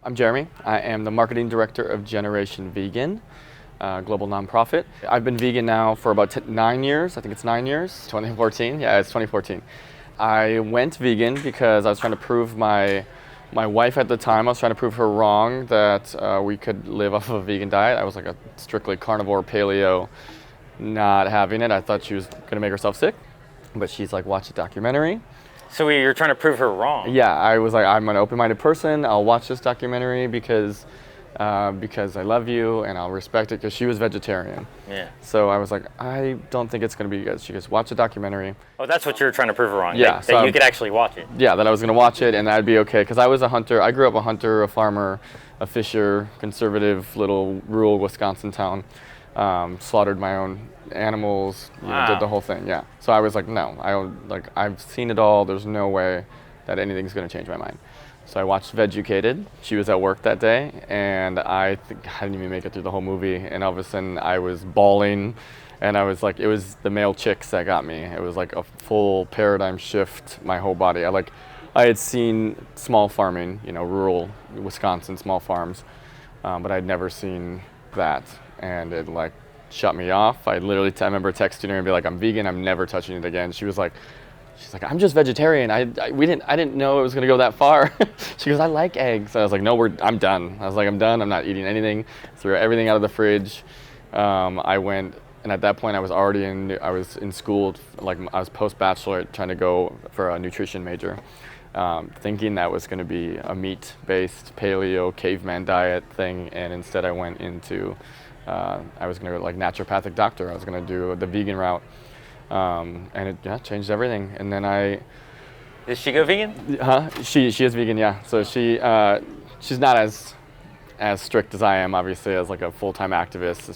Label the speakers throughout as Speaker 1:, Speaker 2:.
Speaker 1: I'm Jeremy. I am the marketing director of Generation Vegan, global nonprofit. I've been vegan now for about 9 years. I think it's 9 years. 2014. Yeah, it's 2014. I went vegan because I was trying to prove my wife at the time, I was trying to prove her wrong that we could live off of a vegan diet. I was like a strictly carnivore paleo, not having it. I thought she was going to make herself sick, but she's like, watch the documentary.
Speaker 2: So you're trying to prove her wrong?
Speaker 1: Yeah, I was like, I'm an open-minded person. I'll watch this documentary because I love you and I'll respect it, because she was vegetarian.
Speaker 2: Yeah.
Speaker 1: So I was like, I don't think it's going to be good. She goes, watch the documentary.
Speaker 2: Oh, that's what you're trying to prove her wrong?
Speaker 1: Yeah.
Speaker 2: That you could actually watch it?
Speaker 1: Yeah, that I was going to watch it and that'd be okay, because I was a hunter. I grew up a hunter, a farmer, a fisher, conservative little rural Wisconsin town. Slaughtered my own animals, did the whole thing, yeah. So I was like, no, I've seen it all. There's no way that anything's going to change my mind. So I watched Vegucated. She was at work that day, and I didn't even make it through the whole movie. And all of a sudden, I was bawling, and I was like, it was the male chicks that got me. It was like a full paradigm shift, my whole body. I had seen small farming, rural Wisconsin, small farms, but I'd never seen that. And it like shut me off. I remember texting her and be like, I'm vegan, I'm never touching it again. She's like, I'm just vegetarian. I didn't know it was gonna go that far. She goes, I like eggs. And I was like, no, I'm done. I was like, I'm done. I'm not eating anything. Threw everything out of the fridge. I went, and at that point I was in school, like I was post-bachelorette trying to go for a nutrition major. Thinking that was gonna be a meat-based paleo caveman diet thing, and instead I went into I was going to go like naturopathic doctor. I was going to do the vegan route, and it changed everything. And then
Speaker 2: Did she go vegan?
Speaker 1: She is vegan, yeah. So she's not as strict as I am, obviously, as like a full-time activist.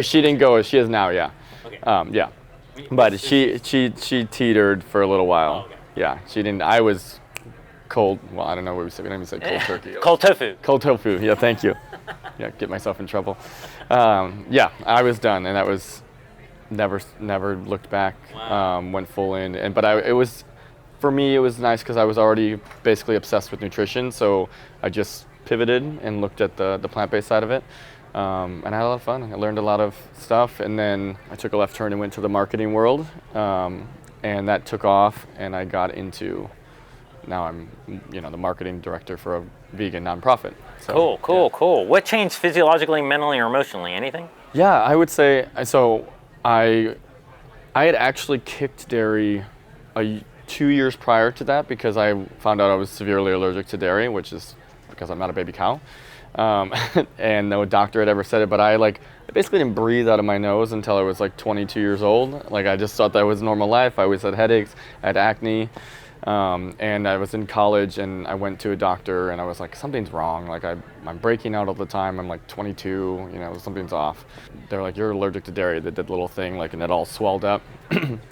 Speaker 1: She didn't go as she is now, yeah.
Speaker 2: Okay.
Speaker 1: Yeah. But she teetered for a little while.
Speaker 2: Oh, okay.
Speaker 1: Yeah, she didn't. I was cold. Well, I don't know what we said. We don't even say cold turkey.
Speaker 2: Cold tofu.
Speaker 1: Cold tofu. Yeah, thank you. Yeah, get myself in trouble. Yeah, I was done, and that was never looked back.
Speaker 2: Wow.
Speaker 1: Went full in, for me it was nice because I was already basically obsessed with nutrition, so I just pivoted and looked at the plant-based side of it, and I had a lot of fun. I learned a lot of stuff, and then I took a left turn and went to the marketing world, and that took off, and I got into. Now I'm, the marketing director for a vegan nonprofit. So,
Speaker 2: Cool. What changed physiologically, mentally, or emotionally? Anything?
Speaker 1: Yeah, I would say, so I had actually kicked dairy 2 years prior to that, because I found out I was severely allergic to dairy, which is because I'm not a baby cow. And no doctor had ever said it, but I basically didn't breathe out of my nose until I was like 22 years old. Like, I just thought that was normal life. I always had headaches, I had acne. And I was in college, and I went to a doctor, and I was like, something's wrong. Like, I'm breaking out all the time. I'm like 22, something's off. They're like, you're allergic to dairy. They did the little thing, and it all swelled up.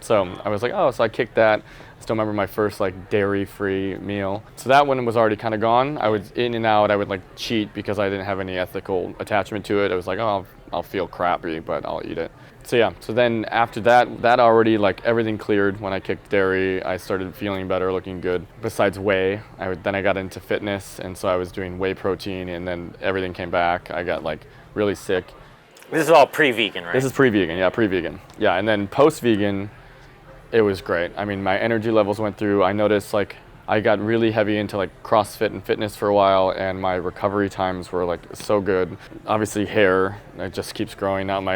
Speaker 1: So I was like, so I kicked that. I still remember my first dairy-free meal. So that one was already kind of gone. I was in and out. I would cheat because I didn't have any ethical attachment to it. I was like, I'll feel crappy, but I'll eat it. So yeah, so then after that already, everything cleared. When I kicked dairy, I started feeling better, looking good. Besides whey, then I got into fitness, and so I was doing whey protein, and then everything came back. I got really sick.
Speaker 2: This is all pre-vegan, right?
Speaker 1: This is pre-vegan, yeah, pre-vegan. Yeah, and then post-vegan, it was great. I mean, my energy levels went through. I noticed I got really heavy into CrossFit and fitness for a while, and my recovery times were so good. Obviously hair, it just keeps growing out.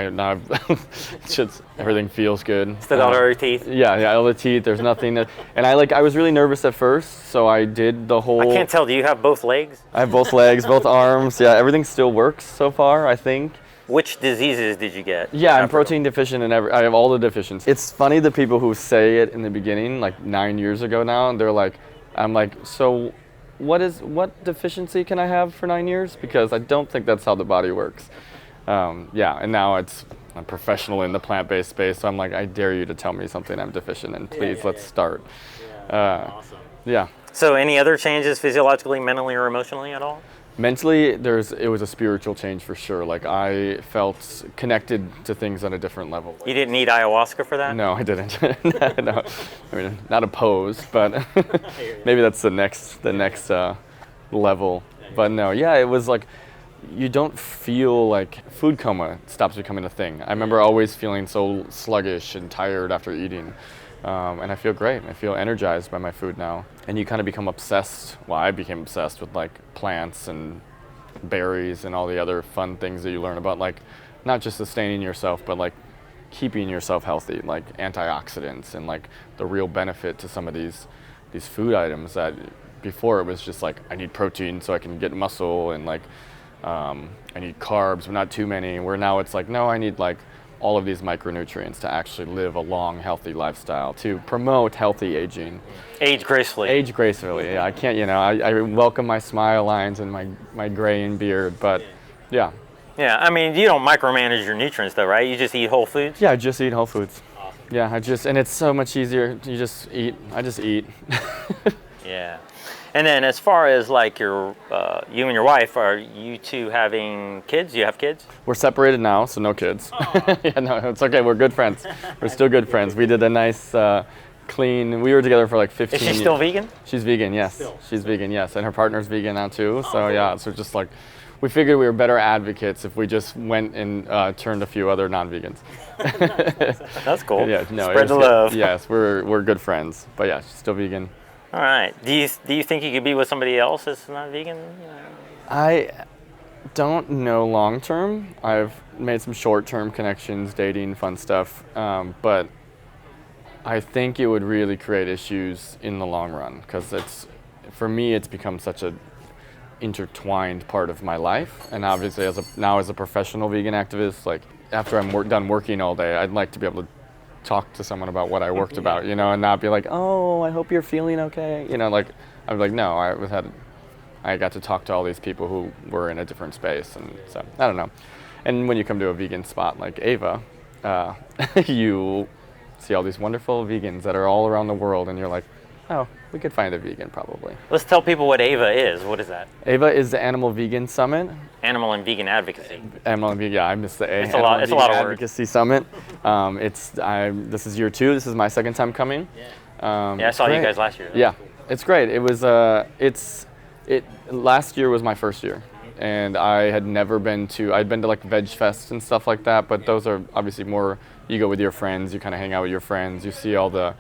Speaker 1: Everything feels good.
Speaker 2: Still got all your teeth?
Speaker 1: Yeah, all the teeth. There's nothing and I was really nervous at first, so I did the whole.
Speaker 2: I can't tell. Do you have both legs?
Speaker 1: I have both legs, both arms. Yeah, everything still works so far, I think.
Speaker 2: Which diseases did you get?
Speaker 1: Yeah, I'm protein deficient and I have all the deficiencies. It's funny, the people who say it in the beginning, 9 years ago now, they're like, I'm like, so what deficiency can I have for 9 years? Because I don't think that's how the body works. Yeah, and now I'm professional in the plant-based space, so I'm like, I dare you to tell me something I'm deficient in. Please, let's start.
Speaker 2: Yeah, awesome.
Speaker 1: Yeah.
Speaker 2: So any other changes physiologically, mentally, or emotionally at all?
Speaker 1: Mentally, it was a spiritual change for sure. I felt connected to things on a different level.
Speaker 2: You didn't need ayahuasca for that?
Speaker 1: No, I didn't. No, I mean, not opposed, but maybe that's the next level. But no, yeah, it was like, you don't feel like food coma stops becoming a thing. I remember always feeling so sluggish and tired after eating. And I feel great. I feel energized by my food now. And you kind of become obsessed. Well, I became obsessed with like plants and berries and all the other fun things that you learn about, like not just sustaining yourself, but like keeping yourself healthy, like antioxidants and like the real benefit to some of these food items that before it was just like, I need protein so I can get muscle, and like I need carbs, but not too many. Where now it's like, no, I need like all of these micronutrients to actually live a long, healthy lifestyle, to promote healthy aging.
Speaker 2: Age gracefully.
Speaker 1: Age gracefully, yeah. I can't, I welcome my smile lines and my graying beard, but yeah.
Speaker 2: Yeah, I mean, you don't micromanage your nutrients though, right? You just eat whole foods?
Speaker 1: Yeah, I just eat whole foods. Awesome. Yeah, and it's so much easier. You just eat. I just eat.
Speaker 2: Yeah. And then as far as like you and your wife, are you two having kids? Do you have kids?
Speaker 1: We're separated now, so no kids. Yeah, no, it's okay. We're good friends. We're still good friends. We did a nice, clean, we were together for like 15 years.
Speaker 2: Is she still vegan?
Speaker 1: She's vegan, yes. She's vegan, yes. And her partner's vegan now too. So yeah, so just like, we figured we were better advocates if we just went and turned a few other non-vegans.
Speaker 2: That's cool.
Speaker 1: Yeah, no,
Speaker 2: spread the love.
Speaker 1: Yes, we're good friends. But yeah, she's still vegan.
Speaker 2: All right. Do you think you could be with somebody else that's not vegan?
Speaker 1: I don't know long term. I've made some short term connections, dating, fun stuff, but I think it would really create issues in the long run, because for me it's become such a intertwined part of my life. And obviously as a professional vegan activist, like after I'm done working all day, I'd like to be able to talk to someone about what I worked about, and not be like, oh, I hope you're feeling okay. Like I'd be like, no, I got to talk to all these people who were in a different space, and so I don't know. And when you come to a vegan spot like Ava, you see all these wonderful vegans that are all around the world, and you're like, oh, we could find a vegan probably.
Speaker 2: Let's tell people what AVA is. What is that?
Speaker 1: AVA is the Animal Vegan Summit.
Speaker 2: Animal and Vegan Advocacy.
Speaker 1: Animal and Vegan, yeah, I missed the A.
Speaker 2: It's a lot of words.
Speaker 1: Advocacy Summit. This is year 2. This is my second time coming.
Speaker 2: Yeah, I saw you guys last year.
Speaker 1: Yeah, it's great. It was last year was my first year, and I had never been to. I'd been to like Veg Fest and stuff like that, but those are obviously more. You go with your friends. You kind of hang out with your friends. You see all the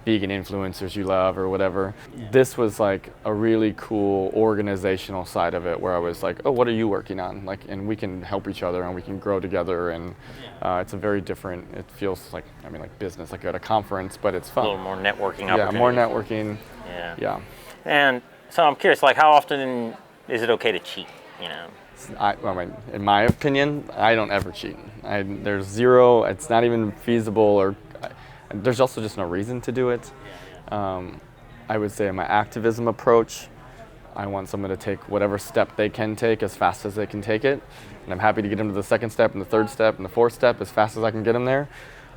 Speaker 1: vegan influencers you love or whatever. This was like a really cool organizational side of it, where I was like, oh, what are you working on? Like, and we can help each other and we can grow together. And it's a very different. It feels like like business, like at a conference, but it's fun.
Speaker 2: A little more networking.
Speaker 1: Yeah, more networking.
Speaker 2: Yeah.
Speaker 1: Yeah.
Speaker 2: And so I'm curious, like, how often is it okay to cheat?
Speaker 1: In my opinion, I don't ever cheat. There's zero. It's not even feasible, or there's also just no reason to do it. I would say in my activism approach, I want someone to take whatever step they can take as fast as they can take it. And I'm happy to get them to the second step and the third step and the fourth step as fast as I can get them there.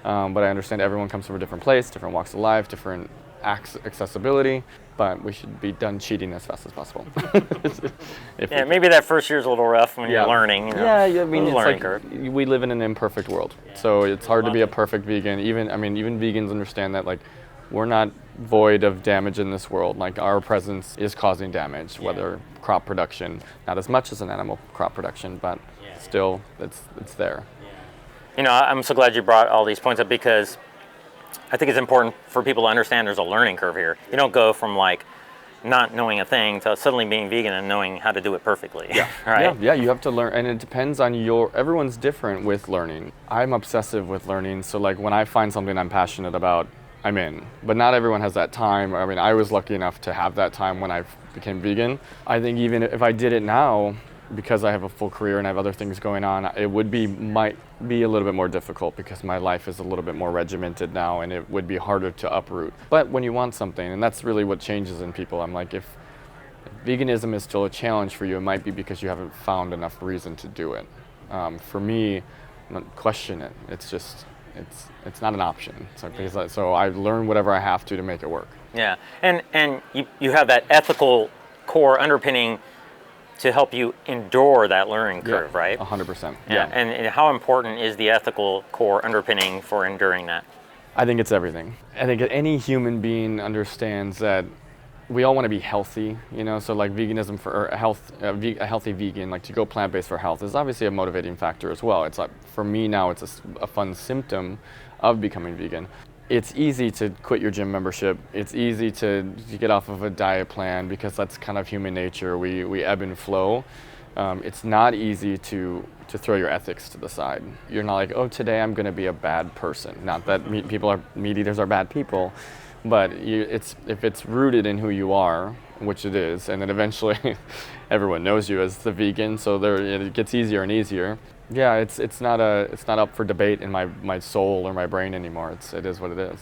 Speaker 1: But I understand everyone comes from a different place, different walks of life, different accessibility, but we should be done cheating as fast as possible.
Speaker 2: Maybe that first year's a little rough when you're learning.
Speaker 1: Yeah, I mean, it's
Speaker 2: learning
Speaker 1: like
Speaker 2: curve.
Speaker 1: We live in an imperfect world, so it's hard to be a perfect vegan. Even vegans understand that, like, we're not void of damage in this world. Like, our presence is causing damage, whether crop production, not as much as an animal crop production, but still, it's there.
Speaker 2: I'm so glad you brought all these points up, because I think it's important for people to understand there's a learning curve here. You don't go from like not knowing a thing to suddenly being vegan and knowing how to do it perfectly.
Speaker 1: Yeah.
Speaker 2: Right?
Speaker 1: Yeah, you have to learn, and it depends on everyone's different with learning. I'm obsessive with learning, so like when I find something I'm passionate about, I'm in. But not everyone has that time. I mean, I was lucky enough to have that time when I became vegan. I think even if I did it now, because I have a full career and I have other things going on, it might be a little bit more difficult, because my life is a little bit more regimented now, and it would be harder to uproot. But when you want something, and that's really what changes in people, I'm like, if veganism is still a challenge for you, it might be because you haven't found enough reason to do it. For me, question it. It's just, it's not an option. So I learn whatever I have to make it work.
Speaker 2: Yeah, and you have that ethical core underpinning to help you endure that learning curve, right?
Speaker 1: 100%.
Speaker 2: Yeah. And how important is the ethical core underpinning for enduring that?
Speaker 1: I think it's everything. I think any human being understands that we all want to be healthy, so like veganism for or health, a healthy vegan, like to go plant-based for health is obviously a motivating factor as well. It's like, for me now, it's a fun symptom of becoming vegan. It's easy to quit your gym membership. It's easy to get off of a diet plan because that's kind of human nature. We ebb and flow. It's not easy to throw your ethics to the side. You're not like, oh, today I'm going to be a bad person. Not that meat eaters are bad people, but if it's rooted in who you are, which it is, and then eventually everyone knows you as the vegan, so it gets easier and easier. Yeah, it's not up for debate in my soul or my brain anymore. It is what it is.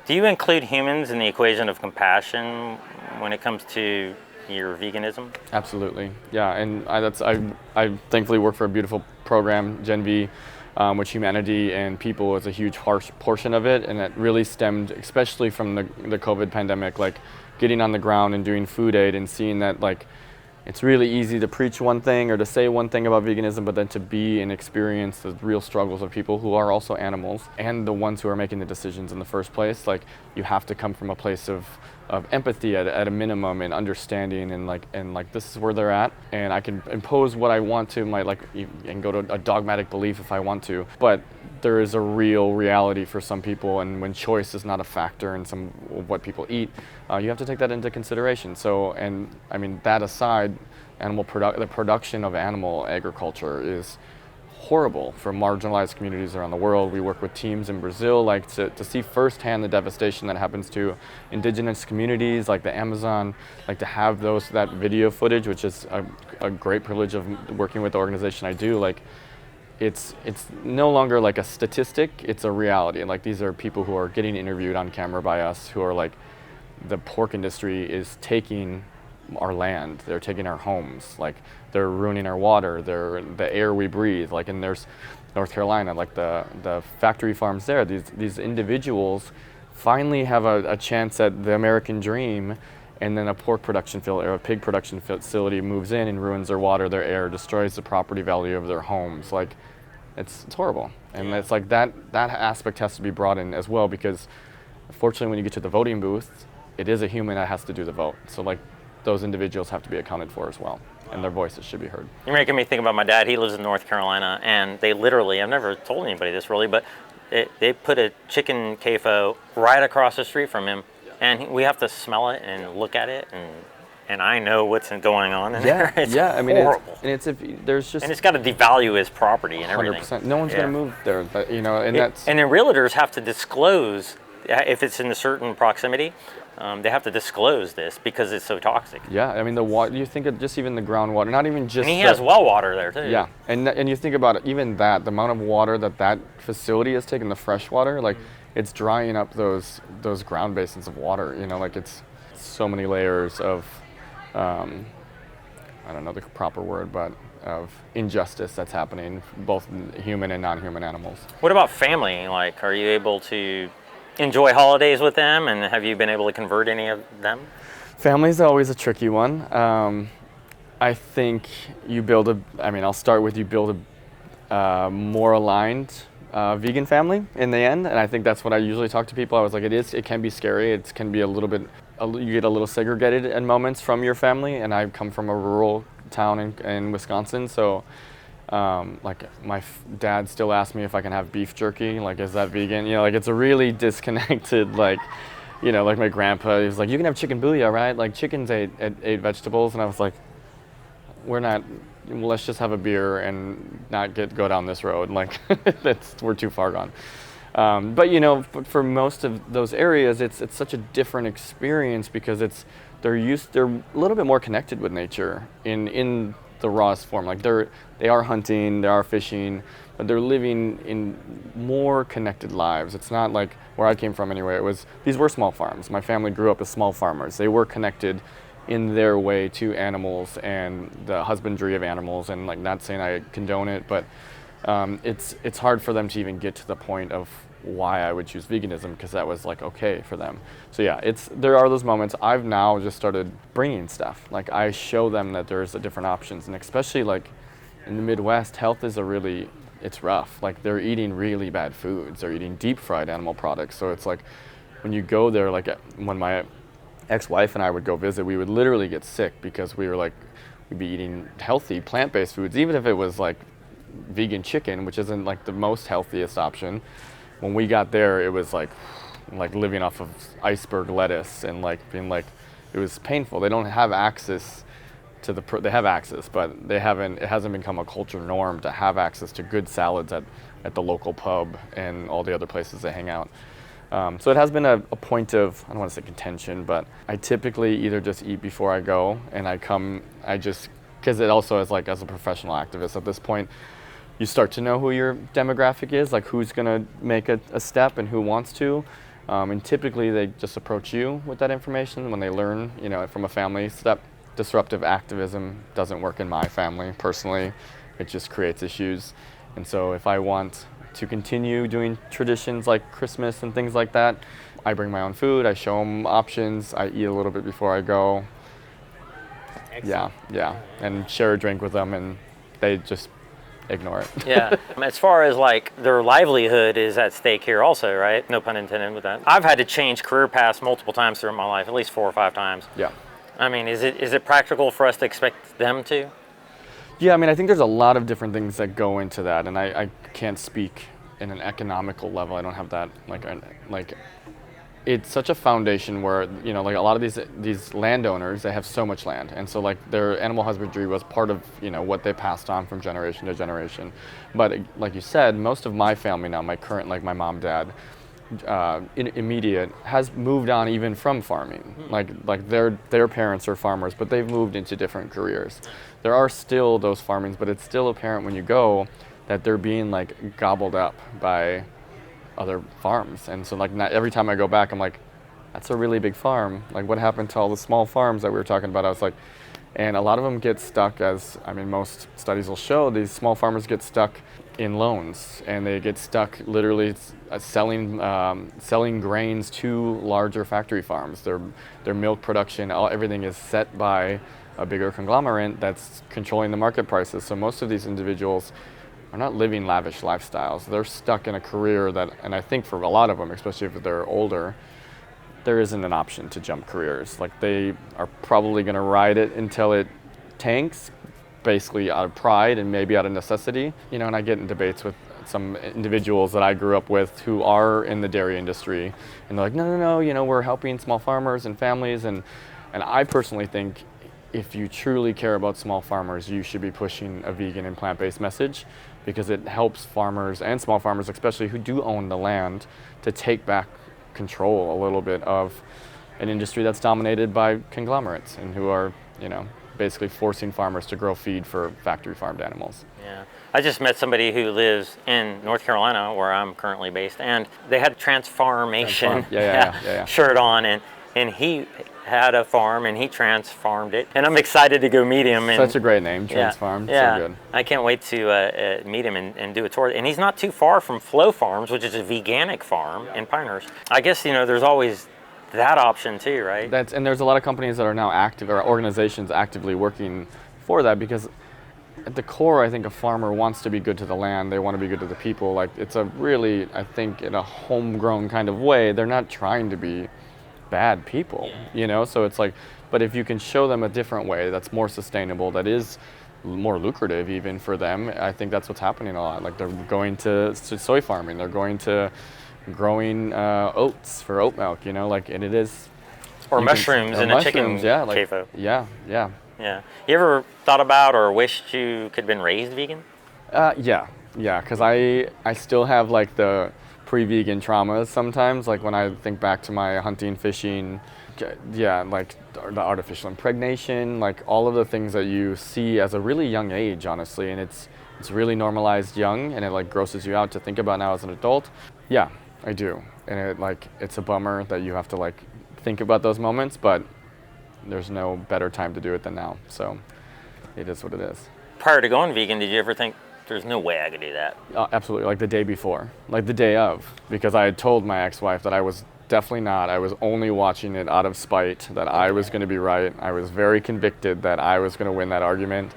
Speaker 2: Do you include humans in the equation of compassion when it comes to your veganism?
Speaker 1: Absolutely, yeah. And I thankfully work for a beautiful program, GenV, which humanity and people is a huge portion of it, and it really stemmed, especially from the COVID pandemic, like getting on the ground and doing food aid and seeing that like it's really easy to preach one thing or to say one thing about veganism, but then to be and experience the real struggles of people who are also animals and the ones who are making the decisions in the first place. Like, you have to come from a place of empathy at a minimum, and understanding, and like this is where they're at, and I can impose what I want to, and go to a dogmatic belief if I want to, but there is a real reality for some people, and when choice is not a factor in some of what people eat, you have to take that into consideration. So, and I mean, that aside, the production of animal agriculture is horrible for marginalized communities around the world. We work with teams in Brazil, like to see firsthand the devastation that happens to indigenous communities like the Amazon, like to have that video footage, which is a great privilege of working with the organization I do. Like, it's no longer like a statistic, it's a reality. And like, these are people who are getting interviewed on camera by us, who are like, the pork industry is taking our land, they're taking our homes, like they're ruining our water, the air we breathe. Like, and there's North Carolina, like the factory farms there, these individuals finally have a chance at the American dream, and then a pork production or a pig production facility moves in and ruins their water, their air, destroys the property value of their homes. Like, it's horrible. And it's like that aspect has to be brought in as well, because unfortunately when you get to the voting booth, it is a human that has to do the vote. So like, those individuals have to be accounted for as well, and their voices should be heard.
Speaker 2: You're making me think about my dad. He lives in North Carolina, and they literally, I've never told anybody this really, but they put a chicken CAFO right across the street from him, and we have to smell it and look at it, and I know what's going on in there. It's
Speaker 1: I mean,
Speaker 2: horrible.
Speaker 1: and
Speaker 2: it's got to devalue his property and everything.
Speaker 1: 100%. No one's going to move there, but, and that's...
Speaker 2: And then realtors have to disclose, if it's in a certain proximity, they have to disclose this because it's so toxic.
Speaker 1: Yeah, I mean, the water, you think of just even the groundwater, not even just...
Speaker 2: And he has well water there too.
Speaker 1: Yeah, and you think about it, even the amount of water that facility has taken, the fresh water, like, it's drying up those ground basins of water, like it's so many layers of, I don't know the proper word, but of injustice that's happening, both human and non-human animals.
Speaker 2: What about family? Like, are you able to enjoy holidays with them, and have you been able to convert any of them?
Speaker 1: Family's always a tricky one. I think I'll start with, you build a more aligned vegan family in the end, and I think that's what I usually talk to people. I was like, it can be scary, it can be a little bit, you get a little segregated in moments from your family, and I come from a rural town in Wisconsin, so like my dad still asks me if I can have beef jerky, like, is that vegan? Like, it's a really disconnected, like, like my grandpa, he was like, you can have chicken bouillon, right? Like, chickens ate vegetables, and I was like, let's just have a beer and not go down this road. Like, we're too far gone. But for most of those areas, it's such a different experience, because they're a little bit more connected with nature in the rawest form. Like, they are hunting, they are fishing, but they're living in more connected lives. It's not like where I came from anyway. These were small farms. My family grew up as small farmers. They were connected in their way to animals and the husbandry of animals, and like, not saying I condone it, but it's hard for them to even get to the point of why I would choose veganism, because that was like okay for them. So yeah, there are those moments. I've now just started bringing stuff. Like, I show them that there's different options, and especially like in the Midwest, health is it's rough. Like, they're eating really bad foods. They're eating deep fried animal products. So it's like, when you go there, like when my ex-wife and I would go visit, we would literally get sick because we were like, we'd be eating healthy plant-based foods, even if it was like vegan chicken, which isn't like the most healthiest option. When we got there, it was like living off of iceberg lettuce and like being like, it was painful. They don't have access to they have access, but it hasn't become a culture norm to have access to good salads at the local pub and all the other places they hang out. So it has been a point of, I don't want to say contention, but I typically either just eat before I go, and because it also is like, as a professional activist at this point, you start to know who your demographic is, like who's going to make a step and who wants to. And typically they just approach you with that information when they learn, from a family step. Disruptive activism doesn't work in my family personally. It just creates issues. And so if I want to continue doing traditions like Christmas and things like that, I bring my own food, I show them options, I eat a little bit before I go.
Speaker 2: Excellent.
Speaker 1: Yeah, and share a drink with them, and they just ignore it.
Speaker 2: Yeah. As far as like their livelihood is at stake here also, right? No pun intended with that. I've had to change career paths multiple times through my life, at least 4 or 5 times.
Speaker 1: Yeah.
Speaker 2: I mean, is it practical for us to expect them to?
Speaker 1: Yeah, I mean, I think there's a lot of different things that go into that, and I can't speak in an economical level. I don't have that, it's such a foundation where, like a lot of these landowners, they have so much land, and so like their animal husbandry was part of, what they passed on from generation to generation. But like you said, most of my family now, my current, like my mom, dad, immediate, has moved on even from farming. Like their parents are farmers, but they've moved into different careers. There are still those farmings, but it's still apparent when you go that they're being like gobbled up by other farms. And so like not every time I go back, I'm like, that's a really big farm. Like what happened to all the small farms that we were talking about? I was like, and a lot of them get stuck, most studies will show, these small farmers get stuck in loans, and they get stuck literally selling grains to larger factory farms. Their milk production, everything is set by a bigger conglomerate that's controlling the market prices. So most of these individuals are not living lavish lifestyles. They're stuck in a career and I think for a lot of them, especially if they're older, there isn't an option to jump careers. Like they are probably going to ride it until it tanks, basically out of pride and maybe out of necessity. And I get in debates with some individuals that I grew up with who are in the dairy industry, and they're like, no, we're helping small farmers and families, and I personally think if you truly care about small farmers, you should be pushing a vegan and plant-based message, because it helps farmers and small farmers, especially who do own the land, to take back control a little bit of an industry that's dominated by conglomerates and who are, basically forcing farmers to grow feed for factory farmed animals.
Speaker 2: Yeah. I just met somebody who lives in North Carolina, where I'm currently based, and they had Transformation shirt on, and he had a farm and he transformed it, and I'm excited to go meet him. And
Speaker 1: such a great name, Transformed.
Speaker 2: Yeah.
Speaker 1: So good.
Speaker 2: I can't wait to meet him and do a tour. And he's not too far from Flow Farms, which is a veganic farm in Pinehurst. I guess there's always that option too, right?
Speaker 1: And there's a lot of companies that are now active, or organizations actively working for that, because at the core, I think a farmer wants to be good to the land. They want to be good to the people. Like it's a really, I think, in a homegrown kind of way, they're not trying to be bad people, So it's like, but if you can show them a different way that's more sustainable, that is more lucrative even for them, I think that's what's happening a lot. Like they're going to soy farming, they're going to growing oats for oat milk, and it is.
Speaker 2: Or mushrooms in a chicken CAFO.
Speaker 1: Yeah.
Speaker 2: You ever thought about or wished you could have been raised vegan?
Speaker 1: Yeah, because I still have like the pre-vegan traumas sometimes, like when I think back to my hunting, fishing, like the artificial impregnation, like all of the things that you see as a really young age, honestly, and it's really normalized young, and it like grosses you out to think about now as an adult. Yeah, I do, and it's a bummer that you have to like think about those moments, but there's no better time to do it than now, so it is what it is.
Speaker 2: Prior to going vegan, did you ever think, there's no way I could do that?
Speaker 1: Absolutely, like the day before, like the day of, because I had told my ex-wife that I was definitely not. I was only watching it out of spite, that I was going to be right. I was very convicted that I was going to win that argument.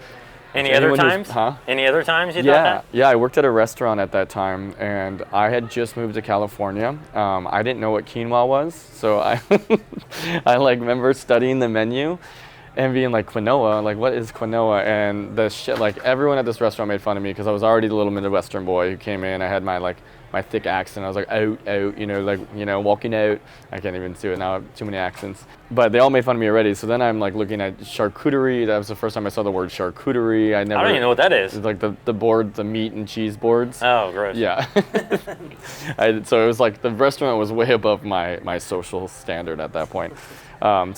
Speaker 2: Any other times? Any other times you thought that?
Speaker 1: Yeah, I worked at a restaurant at that time, and I had just moved to California. I didn't know what quinoa was, so I I like remember studying the menu and being like, quinoa, like what is quinoa? And the shit, like everyone at this restaurant made fun of me because I was already the little Midwestern boy who came in. I had my thick accent. I was like out, walking out. I can't even do it now. I have too many accents. But they all made fun of me already. So then I'm like looking at charcuterie. That was the first time I saw the word charcuterie. I don't
Speaker 2: even know what that is.
Speaker 1: It's like the board, the meat and cheese boards.
Speaker 2: Oh, gross.
Speaker 1: Yeah. So it was like the restaurant was way above my social standard at that point.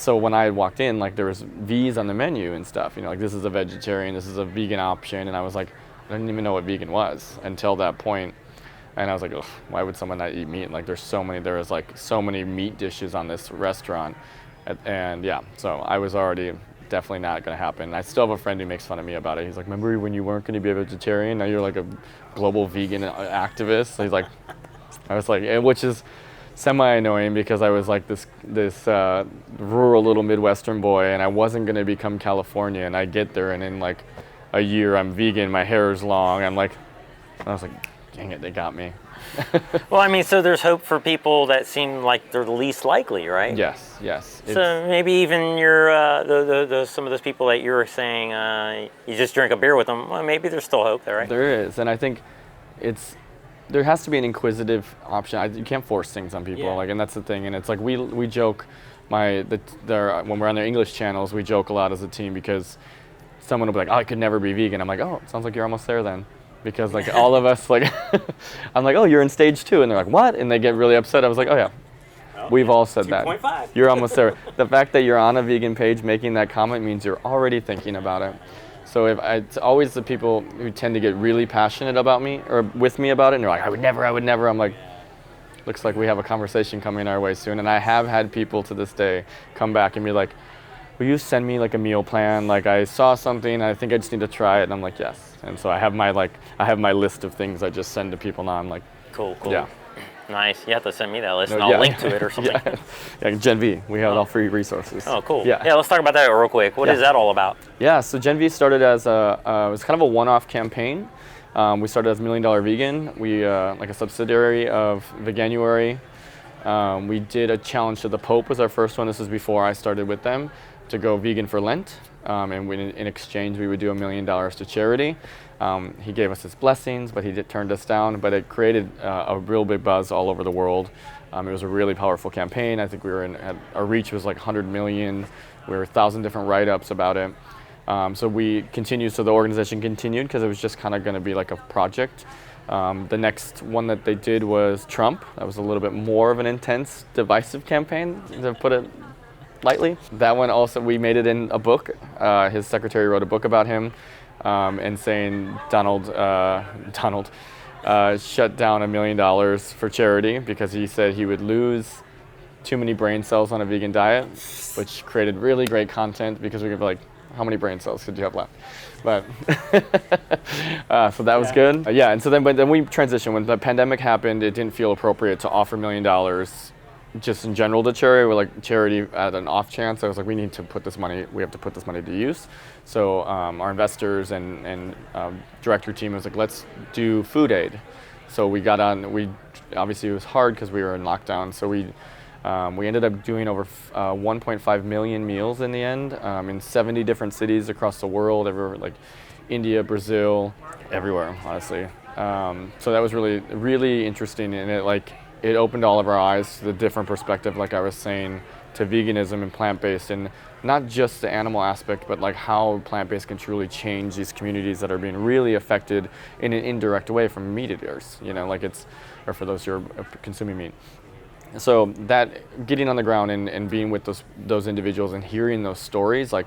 Speaker 1: So when I walked in, like there was V's on the menu and stuff, like this is a vegetarian, this is a vegan option. And I was like, I didn't even know what vegan was until that point. And I was like, ugh, why would someone not eat meat? Like there was like so many meat dishes on this restaurant. And yeah, so I was already definitely not going to happen. I still have a friend who makes fun of me about it. He's like, remember when you weren't going to be a vegetarian? Now you're like a global vegan activist. He's like, I was like, which is semi-annoying because I was like this rural little Midwestern boy, and I wasn't going to become California. And I get there, and in like a year, I'm vegan. My hair is long. I was like, dang it, they got me.
Speaker 2: Well, I mean, so there's hope for people that seem like they're the least likely, right?
Speaker 1: Yes.
Speaker 2: So maybe even your some of those people that you were saying you just drink a beer with them. Well, maybe there's still hope there, right?
Speaker 1: There is, and I think there has to be an inquisitive option. You can't force things on people, and that's the thing. And it's like we joke, when we're on their English channels, we joke a lot as a team because someone will be like, "Oh, I could never be vegan." I'm like, "Oh, it sounds like you're almost there then." Because like all of us, like, I'm like, "Oh, you're in stage 2," and they're like, "What?" And they get really upset. I was like, "Oh yeah, we've all said 2.5. That. You're almost there." The fact that you're on a vegan page making that comment means you're already thinking about it. So it's always the people who tend to get really passionate about me or with me about it, and they're like, I would never. I'm like, looks like we have a conversation coming our way soon. And I have had people to this day come back and be like, will you send me like a meal plan? Like I saw something, I think I just need to try it. And I'm like, yes. And so I have my list of things I just send to people now. I'm like,
Speaker 2: cool.
Speaker 1: Yeah.
Speaker 2: Nice. You have to send me that list, and I'll link to it or something.
Speaker 1: Yeah, GenV. We have all free resources.
Speaker 2: Oh, cool.
Speaker 1: Yeah.
Speaker 2: Let's talk about that real quick. What is that all about?
Speaker 1: Yeah. So GenV started as it was kind of a one-off campaign. We started as $1 Million Vegan. We like a subsidiary of Veganuary. We did a challenge to the Pope was our first one. This was before I started with them, to go vegan for Lent. And in exchange, we would do $1 million to charity. He gave us his blessings, but he turned us down. But it created a real big buzz all over the world. It was a really powerful campaign. I think our reach was like 100 million. We were 1,000 different write-ups about it. So the organization continued because it was just kind of going to be like a project. The next one that they did was Trump. That was a little bit more of an intense, divisive campaign, to put it lightly. That one also, we made it in a book. His secretary wrote a book about him, and saying Donald shut down $1 million for charity because he said he would lose too many brain cells on a vegan diet, which created really great content because we could be like, how many brain cells could you have left? But so that was good. And so then we transitioned. When the pandemic happened, it didn't feel appropriate to offer $1 million just in general to charity. We're like charity at an off chance. I was like, we have to put this money to use. So our investors and director team was like, let's do food aid. So we got on. Obviously it was hard because we were in lockdown. So we ended up doing over 1.5 million meals in the end, in 70 different cities across the world, everywhere, like India, Brazil, everywhere, honestly. So that was really, really interesting, and it opened all of our eyes to the different perspective, like I was saying, to veganism and plant-based, and not just the animal aspect, but like how plant-based can truly change these communities that are being really affected in an indirect way from meat eaters, or for those who are consuming meat. So that getting on the ground and being with those individuals and hearing those stories, like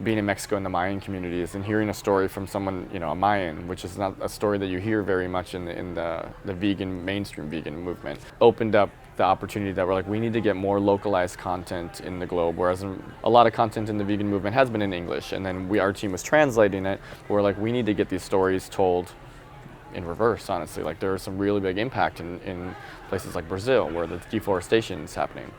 Speaker 1: being in Mexico in the Mayan communities and hearing a story from someone, a Mayan, which is not a story that you hear very much in the mainstream vegan movement, opened up the opportunity that we're like, we need to get more localized content in the globe, whereas a lot of content in the vegan movement has been in English, and then our team was translating it. We're like, we need to get these stories told in reverse, honestly. Like there is some really big impact in places like Brazil where the deforestation is happening.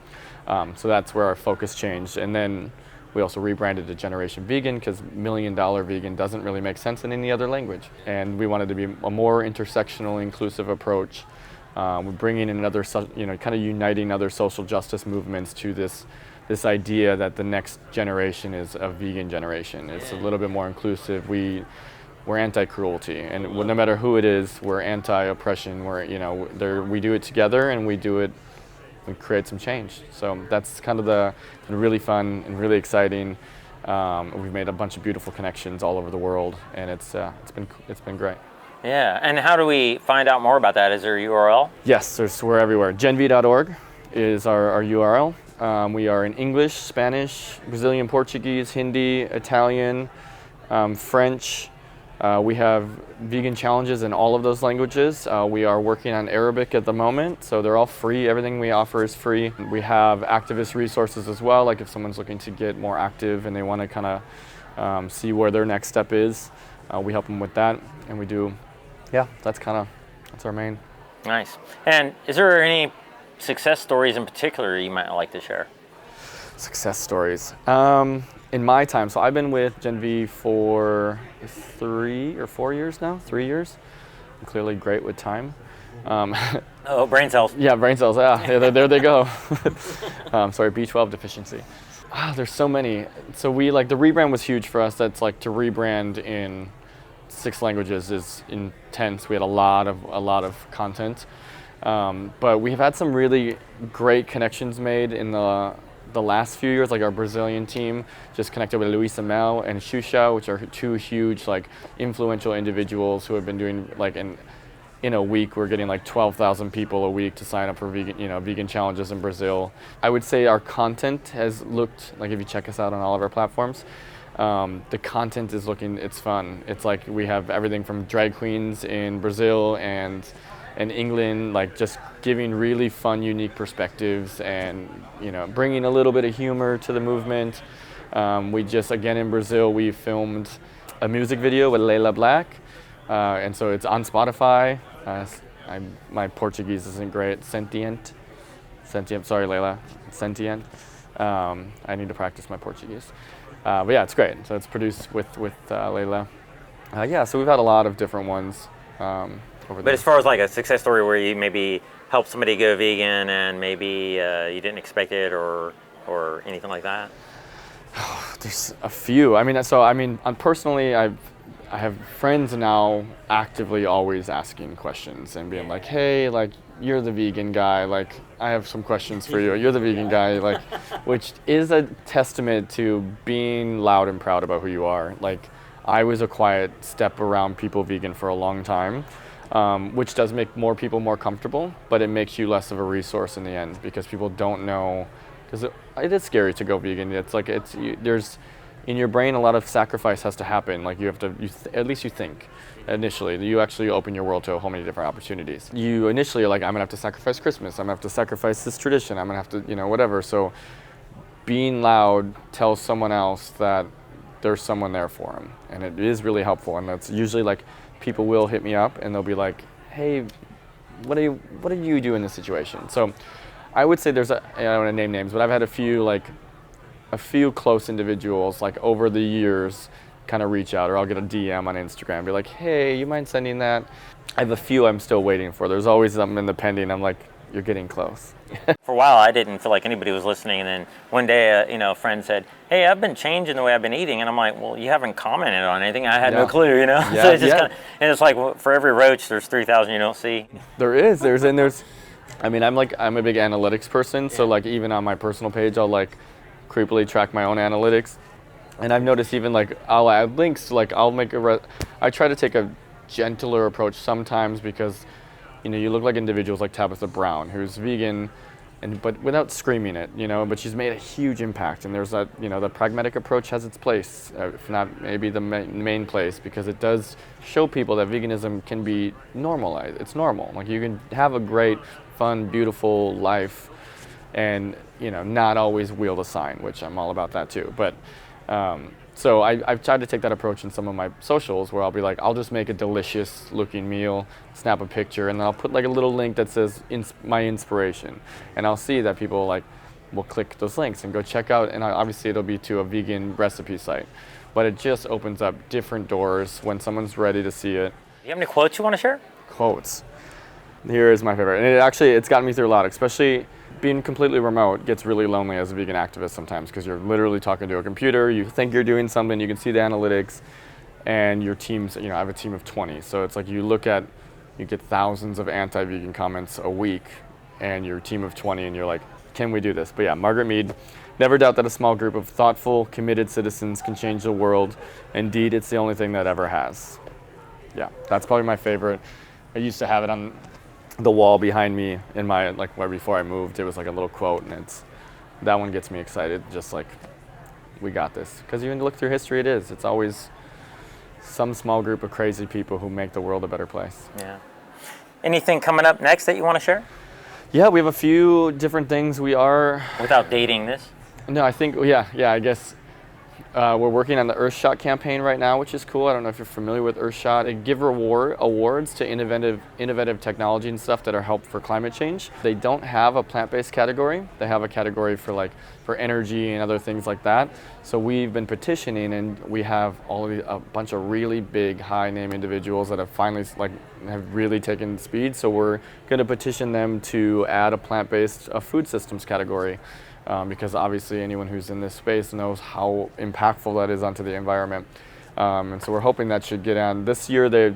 Speaker 1: So that's where our focus changed. And then We also rebranded to Generation Vegan because $1 Million Vegan doesn't really make sense in any other language. And we wanted to be a more intersectional, inclusive approach. We're bringing in another, kind of uniting other social justice movements to this idea that the next generation is a vegan generation. It's a little bit more inclusive. We're anti-cruelty, and no matter who it is, we're anti-oppression. We do it together, and we create some change. So that's kind of been really fun and really exciting. We've made a bunch of beautiful connections all over the world, and it's been great.
Speaker 2: Yeah, and how do we find out more about that? Is there a URL?
Speaker 1: Yes, we're everywhere. GenV.org is our URL. We are in English, Spanish, Brazilian Portuguese, Hindi, Italian, French. We have vegan challenges in all of those languages. We are working on Arabic at the moment, so they're all free. Everything we offer is free. We have activist resources as well, like if someone's looking to get more active and they want to kind of see where their next step is, we help them with that, and we do. Yeah, that's our main.
Speaker 2: Nice. And is there any success stories in particular you might like to share?
Speaker 1: Success stories. In my time, so I've been with GenV for 3 or 4 years now, 3 years. I'm clearly great with time.
Speaker 2: Oh, brain cells.
Speaker 1: Yeah, brain cells, yeah, there they go. Sorry, B12 deficiency. There's so many. So the rebrand was huge for us. That's to rebrand in 6 languages is intense. We had a lot of content. But we've had some really great connections made in the last few years, like our Brazilian team just connected with Luisa Mel and Xuxa, which are 2 huge influential individuals who have been doing in a week we're getting 12,000 people a week to sign up for vegan challenges in Brazil. I would say our content has looked if you check us out on all of our platforms, the content is it's fun. It's we have everything from drag queens in Brazil and England, just giving really fun, unique perspectives and, bringing a little bit of humor to the movement. We just, again, in Brazil, we filmed a music video with Layla Black. And so it's on Spotify. My Portuguese isn't great. Sentient, sorry, Layla. Sentient. I need to practice my Portuguese. But yeah, it's great. So it's produced with Layla. So we've had a lot of different ones.
Speaker 2: But as far as a success story where you maybe helped somebody go vegan and maybe you didn't expect it or anything like that?
Speaker 1: There's a few. Personally, I have friends now actively always asking questions and being hey, you're the vegan guy. I have some questions for you. You're the vegan guy. Which is a testament to being loud and proud about who you are. I was a quiet step around people vegan for a long time. Which does make more people more comfortable, but it makes you less of a resource in the end because people don't know, because it is scary to go vegan. There's in your brain a lot of sacrifice has to happen. You have to, at least you think initially, you actually open your world to a whole many different opportunities. You initially are I'm gonna have to sacrifice Christmas. I'm gonna have to sacrifice this tradition. I'm gonna have to, whatever. So being loud tells someone else that there's someone there for them, and it is really helpful. And that's usually people will hit me up and they'll be hey, what do you do in this situation? So I would say I don't want to name names, but I've had a few close individuals over the years kind of reach out, or I'll get a DM on Instagram, be hey, you mind sending that? I have a few I'm still waiting for. There's always something in the pending. I'm you're getting close.
Speaker 2: For a while, I didn't feel like anybody was listening, and then one day, a friend said, "Hey, I've been changing the way I've been eating," and I'm well, you haven't commented on anything. I had no clue, Yeah, so it's just and it's for every roach, there's 3,000 you don't see.
Speaker 1: There's I'm a big analytics person, so even on my personal page, I'll creepily track my own analytics, and I've noticed even I'll add links, I'll make I try to take a gentler approach sometimes because you look like individuals like Tabitha Brown, who's vegan, but without screaming it, but she's made a huge impact. And there's that, the pragmatic approach has its place, if not maybe the main place, because it does show people that veganism can be normalized. It's normal. You can have a great, fun, beautiful life and, not always wield a sign, which I'm all about that too. But, so I've tried to take that approach in some of my socials where I'll be I'll just make a delicious looking meal, snap a picture, and then I'll put a little link that says my inspiration. And I'll see that people we'll click those links and go check out, and obviously it'll be to a vegan recipe site. But it just opens up different doors when someone's ready to see it.
Speaker 2: Do you have any quotes you want to share?
Speaker 1: Quotes. Here is my favorite. And it's gotten me through a lot, especially being completely remote gets really lonely as a vegan activist sometimes, because you're literally talking to a computer, you think you're doing something, you can see the analytics, and your team's, I have a team of 20. So it's like you get thousands of anti-vegan comments a week, and your team of 20, and you're like, can we do this? But yeah, Margaret Mead, never doubt that a small group of thoughtful, committed citizens can change the world. Indeed, it's the only thing that ever has. Yeah, that's probably my favorite. I used to have it on the wall behind me in my, right before I moved. It was like a little quote, and that one gets me excited, just like, we got this. Because even to look through history, it's always some small group of crazy people who make the world a better place.
Speaker 2: Yeah. Anything coming up next that you want to share?
Speaker 1: Yeah, we have a few different things we are...
Speaker 2: Without dating this?
Speaker 1: No, I think, I guess we're working on the Earthshot campaign right now, which is cool. I don't know if you're familiar with Earthshot. It gives awards to innovative technology and stuff that are help for climate change. They don't have a plant-based category. They have a category for energy and other things like that. So we've been petitioning, and we have a bunch of really big, high-name individuals that have finally have really taken speed. So we're going to petition them to add a plant-based food systems category. Because obviously anyone who's in this space knows how impactful that is onto the environment. And so we're hoping that should get on. This year, the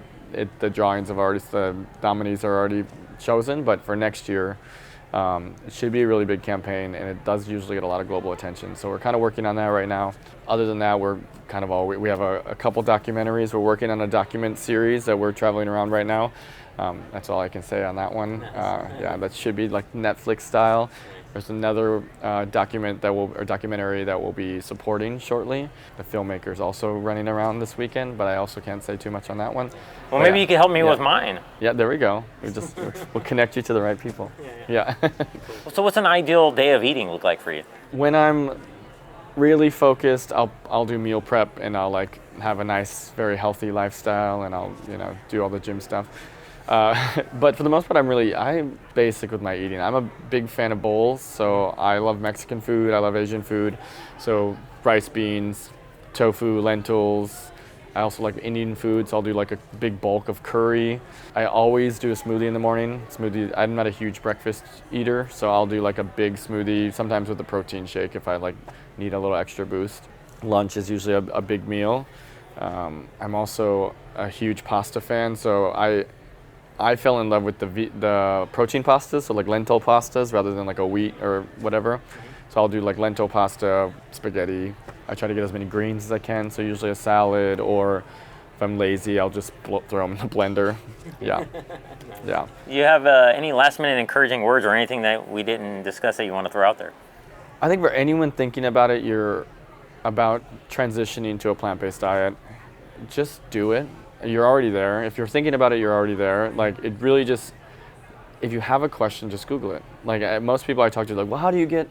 Speaker 1: drawings the nominees are already chosen, but for next year, it should be a really big campaign, and it does usually get a lot of global attention. So we're kind of working on that right now. Other than that, we're kind of we have a couple documentaries. We're working on a document series that we're traveling around right now. That's all I can say on that one. Yeah, that should be like Netflix style. There's another documentary that we'll be supporting shortly. The filmmaker's also running around this weekend, but I also can't say too much on that one.
Speaker 2: Well, maybe you can help me with mine.
Speaker 1: Yeah, there we go. We'll connect you to the right people. Yeah.
Speaker 2: So what's an ideal day of eating look like for you?
Speaker 1: When I'm really focused, I'll do meal prep, and I'll have a nice, very healthy lifestyle, and I'll do all the gym stuff. But for the most part, I'm basic with my eating. I'm a big fan of bowls, so I love Mexican food, I love Asian food. So rice, beans, tofu, lentils. I also like Indian food, so I'll do a big bulk of curry. I always do a smoothie in the morning. I'm not a huge breakfast eater, so I'll do a big smoothie, sometimes with a protein shake if I need a little extra boost. Lunch is usually a big meal. I'm also a huge pasta fan, so I fell in love with the protein pastas, so lentil pastas rather than a wheat or whatever. So I'll do lentil pasta, spaghetti. I try to get as many greens as I can, so usually a salad, or if I'm lazy, I'll just throw them in the blender. Yeah. Yeah.
Speaker 2: You have any last minute encouraging words or anything that we didn't discuss that you want to throw out there?
Speaker 1: I think for anyone thinking about it, you're about transitioning to a plant-based diet, just do it. You're already there. If you're thinking about it, you're already there. It really just, if you have a question, just Google it. Most people I talk to, well, how do you get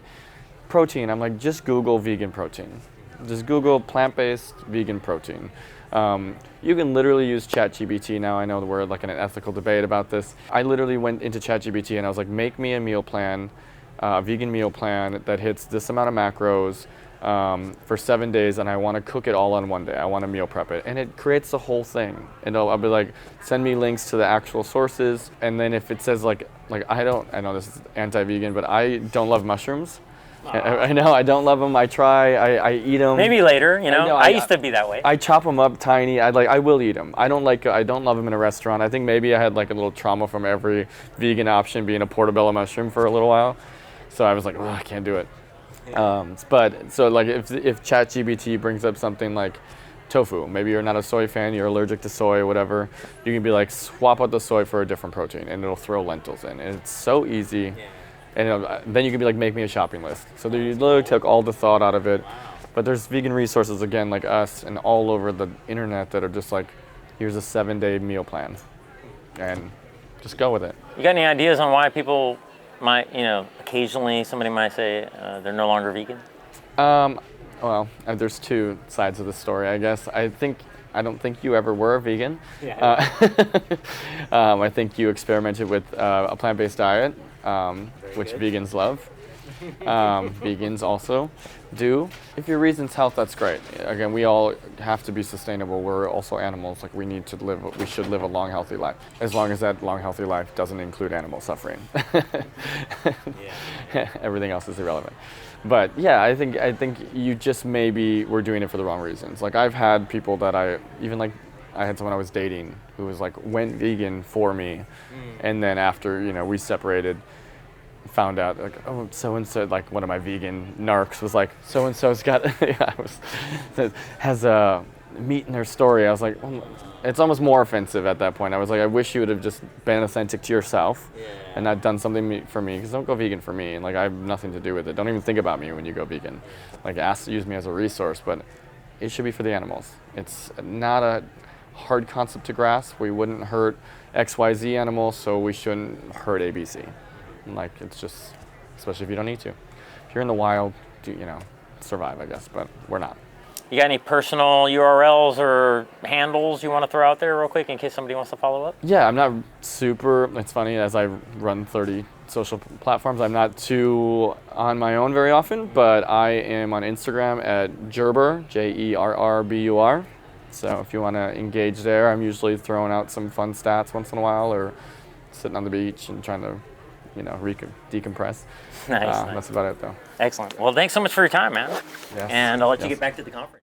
Speaker 1: protein? I'm like, just Google vegan protein. Just Google plant-based vegan protein. You can literally use ChatGPT now. I know we're in an ethical debate about this. I literally went into ChatGPT and I was like, make me a meal plan, a vegan meal plan that hits this amount of macros, for 7 days, and I want to cook it all on one day. I want to meal prep it, and it creates the whole thing. And I'll be like, send me links to the actual sources, and then if it says I know this is anti-vegan, but I don't love mushrooms. I know I don't love them. I try. I eat them.
Speaker 2: Maybe later. I used to be that way.
Speaker 1: I chop them up tiny. I will eat them. I don't love them in a restaurant. I think maybe I had a little trauma from every vegan option being a portobello mushroom for a little while, so I was like, oh, I can't do it. But so if ChatGPT brings up something like tofu, maybe you're not a soy fan, you're allergic to soy or whatever, you can be swap out the soy for a different protein, and it'll throw lentils in, and it's so easy. And then you can be make me a shopping list. So you literally took all the thought out of it. But there's vegan resources again like us and all over the internet that are just here's a 7-day meal plan, and just go with it.
Speaker 2: You got any ideas on why people might, occasionally somebody might say they're no longer vegan?
Speaker 1: Well, there's two sides of the story, I guess. I don't think you ever were a vegan. Yeah. I think you experimented with a plant-based diet, which vegans love. Vegans also do. If your reason's health, that's great. Again, we all have to be sustainable. We're also animals. Like we should live a long, healthy life. As long as that long, healthy life doesn't include animal suffering. Everything else is irrelevant. But yeah, I think you just maybe were doing it for the wrong reasons. Like I've had people that I had someone I was dating who was like went vegan for me, and then after we separated, found out like, oh, so and so, like one of my vegan narcs was like, so and so's got has a meat in their story. I was like, well, it's almost more offensive at that point. I was like, I wish you would have just been authentic to yourself and not done something for me, because don't go vegan for me. And like I have nothing to do with it. Don't even think about me when you go vegan. Like use me as a resource, but it should be for the animals. It's not a hard concept to grasp. We wouldn't hurt XYZ animals, so we shouldn't hurt ABC. Like it's just, especially if you don't need to. If you're in the wild, survive, I guess, but we're not.
Speaker 2: You got any personal URLs or handles you want to throw out there real quick in case somebody wants to follow up?
Speaker 1: Yeah, I'm not super, it's funny, as I run 30 social platforms, I'm not too on my own very often, but I am on Instagram at Jerrbur, JERRBUR. So if you want to engage there, I'm usually throwing out some fun stats once in a while, or sitting on the beach and trying to, decompress.
Speaker 2: Nice.
Speaker 1: That's about it, though.
Speaker 2: Excellent. Well, thanks so much for your time, man.
Speaker 1: Yes.
Speaker 2: And I'll let you get back to the conference.